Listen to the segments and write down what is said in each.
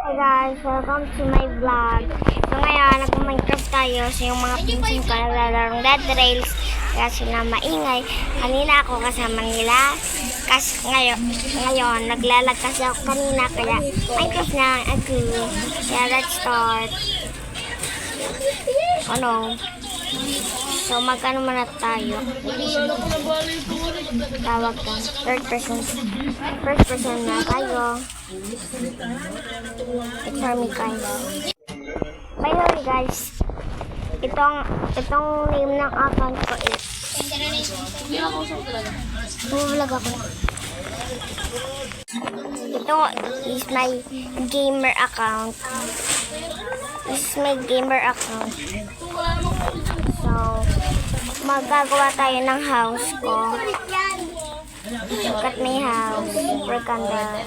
Hey guys, welcome to my vlog. So ngayon, nag-Minecraft tayo. So yung mga pinsin ko naglalaro Dead Rails. Kaya sila maingay. Kanina ako kasama nila. Ngayon, naglalag kasi ako kanina. Kaya Minecraft na ako. Kaya let's start. Ano? So magkano muna tayo? Tawag ka. First person na tayo. It's for me guys. By the way guys, itong name ng account ko is bumablog ako. Ito is my gamer account. This is my gamer account. So, magagawa tayo ng house ko. Look at my house. Super ganda.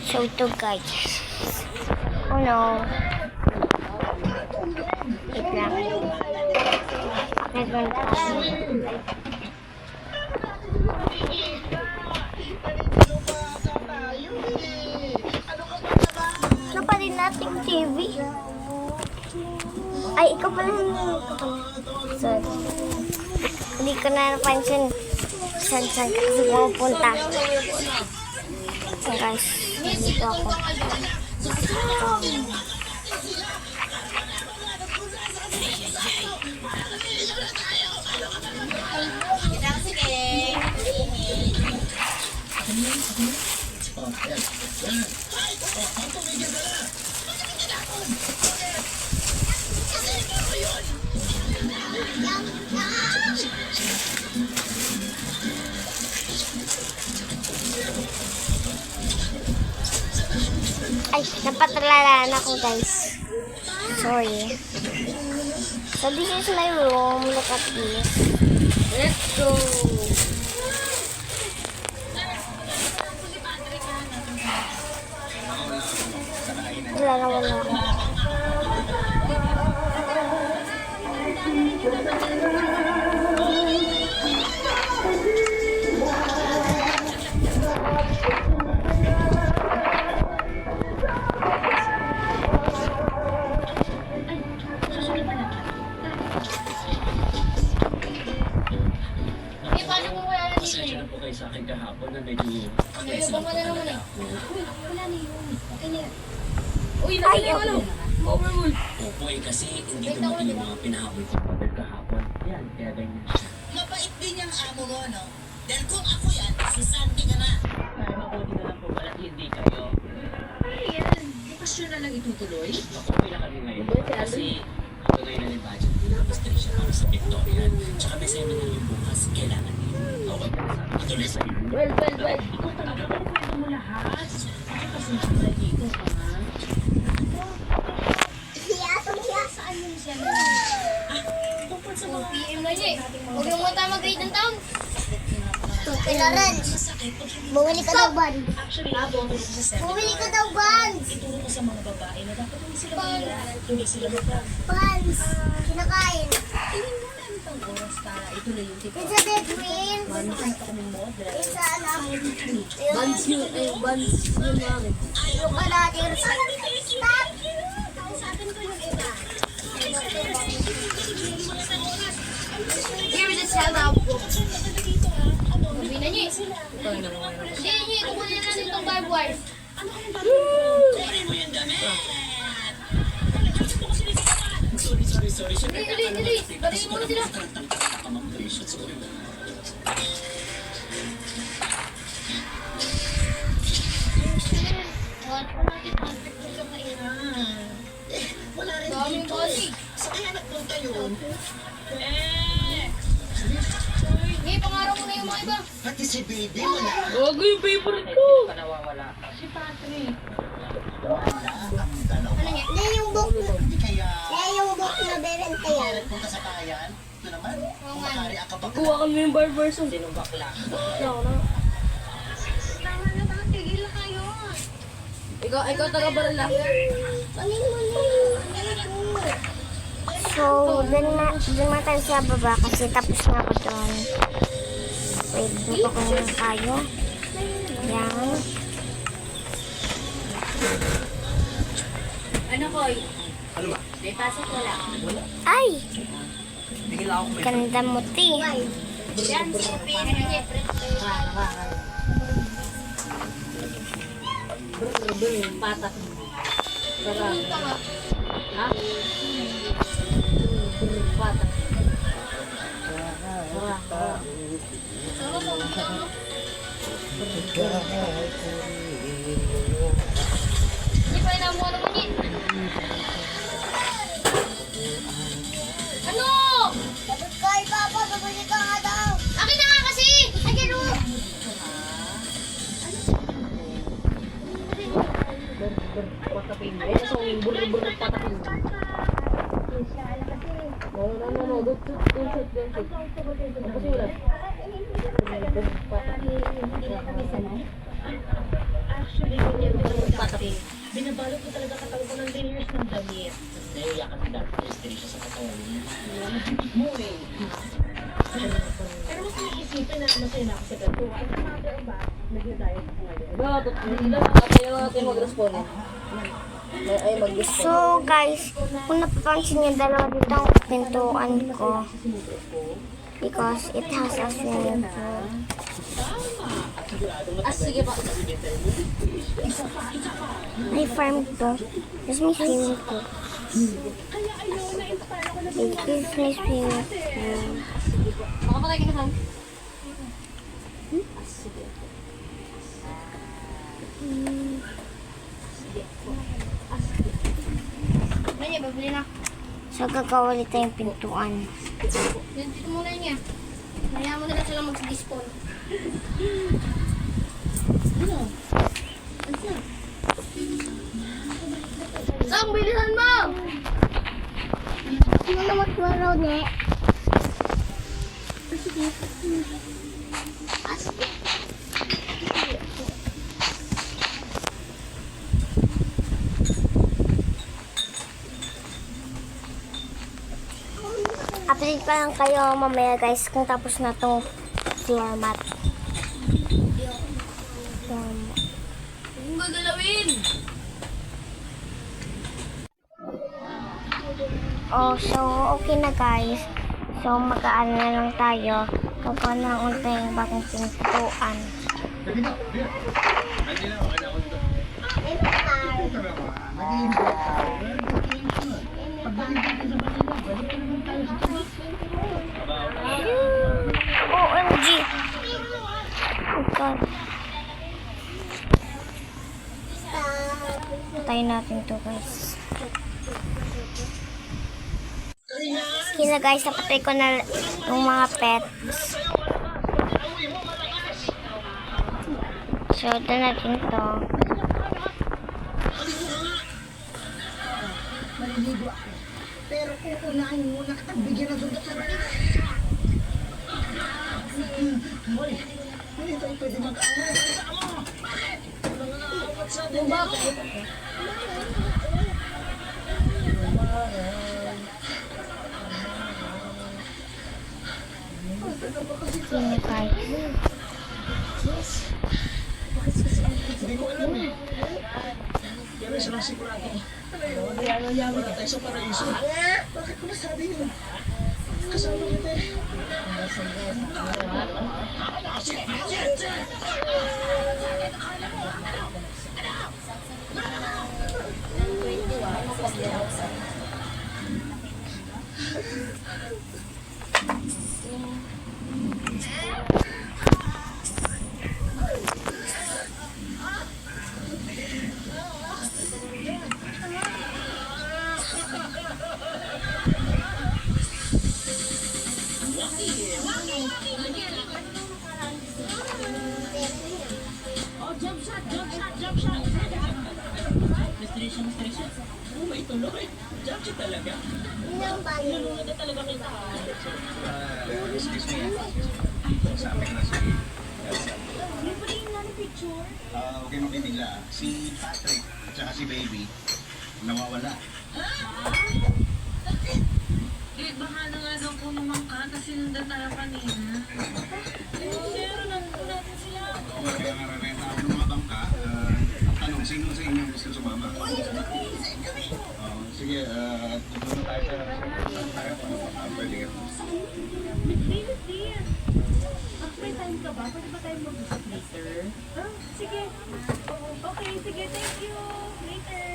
So ito guys. Oh no. Wait lang. Meron pa. Ano pa rin nating TV? Ay, ikaw pala. Sorry. Hindi ko na napansin. Saan ka kasi pumunta. So guys, dito ako. Ay, napatalalaan ako guys. Sorry. So this is my room. Look at this. Let's go. Wala. Pasensya na po kayo sa akin kahapon na medyo aggressive po talaga ako. Wala na yun. Okay na yun. Uy, nakikita mo. Opo kasi hindi dumating yung mga pinahabol ko order kahapon. Yan, kaya ganyan siya. Mabait din yung amo mo, no? Dahil kung ako yan, si Sandy ka na. Ay, mabuti na lang po pala hindi kayo. Ay, yan. Bakasyon na lang itutuloy. Ako pila kami ngayon kasi ito ngayon na yung budget ko na siya para sa Victorian. Tsaka may seminar yung bukas, kailangan din. Okay, ituloy sa iyo. Well. Ikaw talaga ba kwento mo lahat? Ako kasi na dito ka ha? Saan yun siya na? Tungkol sa mga PM na niya eh. Huwag yung mga tama grade ng taon. Lawrence, bumili ka daw ban. Actually, natutulog ko sa seminar. Bumili ka daw bans. Ituro ko sa mga babae na dapat hindi sila mahiya, hindi sila mag- Bans. Kinakain. Tingin mo na itong oras para ituloy yung tipo. It's a dead wheel. Nakita kaming model. It's a Bans yun namin. Yung ka natin. Stop. Here is a cell now. Sabi na niya eh. Hindi, kukunin na natin itong barbed wire. Sorry. Dali. Balikin mo na sila. Wala rin Daming dito. body. Saan kaya nagpunta yun? Hindi, pangarap mo na yung mga iba. Pati si Baby wala. Gago yung favorite ko. Ano niya? Hindi yung book. Hindi kaya Yung book na berenta yan. punta sa bayan. Ito naman, kumakari ang kapag Kuha kami yung barberson. Sinong bakla? Ikaw taga-barila. So, dun na tayo sa baba kasi tapos na ako doon. Wait, dito ko muna tayo. Yan. Ano, Koy? May pasok wala. Ay! Ganda mo, ti. Yan, si Patak. Ha? Patak. Hindi pa inamuha naman yun. Ano? Kay Papa, babalik ka nga daw. Akin na nga kasi! Akin o! Patapin. Eh, so, bur-bur patapin. No. Don't shoot. Kasi wala. Patapin. Binabalot ko talaga katawan ko ng layers ng damit. Naiyakan ng dark siya sa katawan niya. Mo eh. Pero mas naisipin na masaya na ako sa gato. At sa matter of fact, nag-diet ko ngayon. Kaya natin mag-respond. Ay, mag-respond. So, guys, kung napapansin niyo, dalawa dito ang pintuan ko. Because it has a swimming pool. Sige pa. May farm to. This may swimming pool. This may swimming pool. Makapatay ka na, Han. Nanya, babili na. So, gagawa ulit tayong pintuan. Dito muna niya. Kaya mo na lang sila mag-dispon. Sang, bilisan mo! Ano na magwaraw ni? Update pa lang kayo mamaya guys kung tapos na tong floor mat. Ang gagalawin! Oh, so okay na guys. So mag-aano na lang tayo. Gagawa na unta yung bagong pintuan. OMG! Oh God. Patayin natin to guys. Sige na guys, napatay ko na yung mga pets. So, doon natin to. pero kukunain mo na kitang bigyan ng sundat sa mga. Hoy, hindi tayo pwede mag-away. Sige na guys. Hindi ko alam eh. Pero silang sigurado. Wala tayo sa paraiso. Bakit ko nasabi yun? Kasama kita eh. tuloy. Judge talaga. Nalunod na talaga kita. Excuse me. Sa amin na si Elsa. Huwag kayo mabibigla. Si Patrick at saka si Baby nawawala. Eh, baka na nga daw po naman ka kasi sinundan tayo kanina. Zero lang po natin sila. Kaya nga rarenta ako ng mga bangka. Ang tanong, sino sa inyo gusto sumama? Sige, tutunan tayo sa tayo paano pa pwede ka. May time ka ba? Pwede ba tayo mag-usap later? Sige. Okay, sige. Thank you. Later.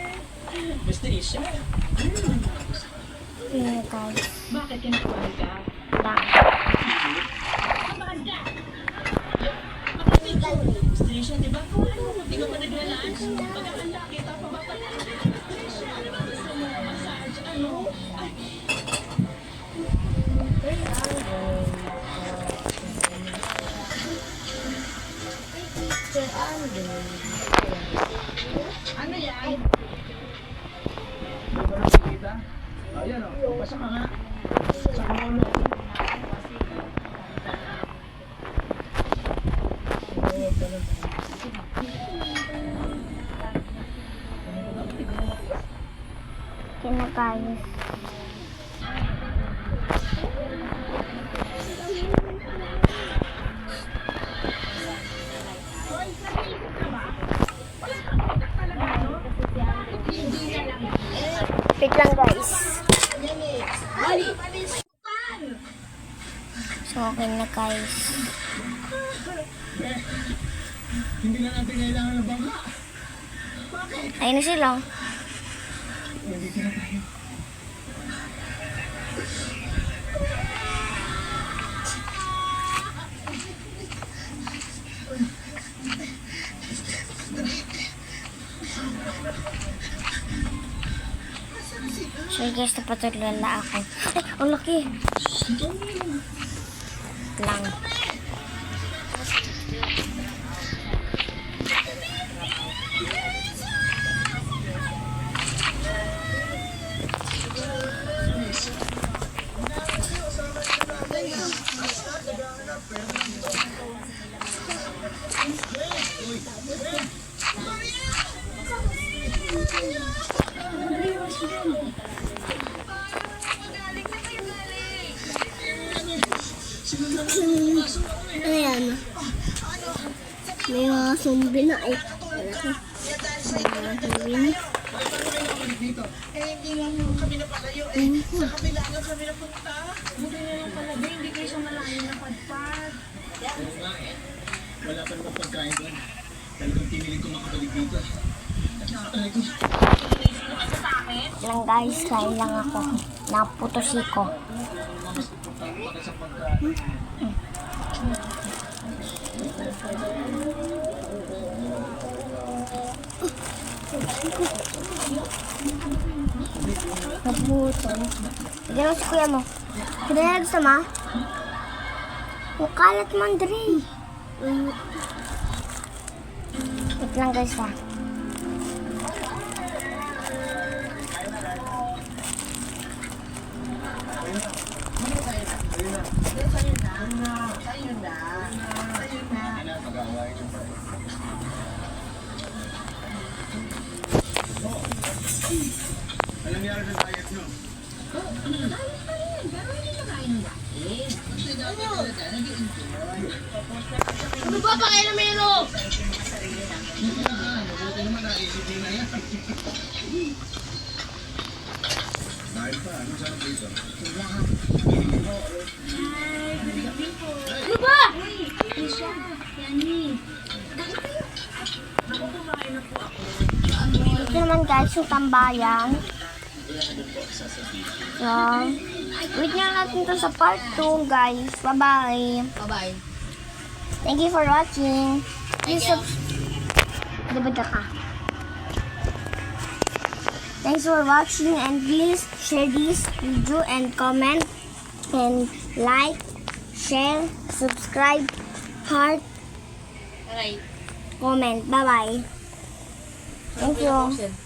Basta Isha. Yun guys. Bakit kinakabahan ka? Lang. Basta Isha, di ba? Hindi ka pa nagla-lunch? Pagkakanda kita pa ba pala? Isha, ano ba gusto mo? Massage? Ano? Ay, Ano yan? Di ba nakikita? Ayan o, basta ka nga. Sa kamulo. Yun na guys. Wait lang guys. So okay na guys. Hindi na natin kailangan ng bangka. Ayun na sila. Nandito na tayo. So guys, napatulala ako. Ay, ang laki. Lang. Ano yan? May mga zombie na eh. Malaki. Mga zombie na. Hindi kayo siya malayo na padpad. Wala pa naman pagkain doon. Talagang pinilit ko makabalik dito. Ay ko. Lang guys, kain lang ako. Naputosi ko. Nabuto. Diyan mo si kuya mo. Hindi na gusto mo? Mukalat mo, Andre. Wait lang guys ha. Alam niya rin sa diet nyo. Ano ba pa kayo na meron? Mabuti naman naisip niyo na yan. Dahil pa, anong sarap dito? Ano ba? Ito naman guys, yung tambayan. So, wait nga natin to sa part 2 guys. Bye-bye. Bye-bye. Thank you for watching. Please Diba ka? Thanks for watching and please share this video and comment and like, share, subscribe, heart, Alright. comment. Bye-bye. Thank you.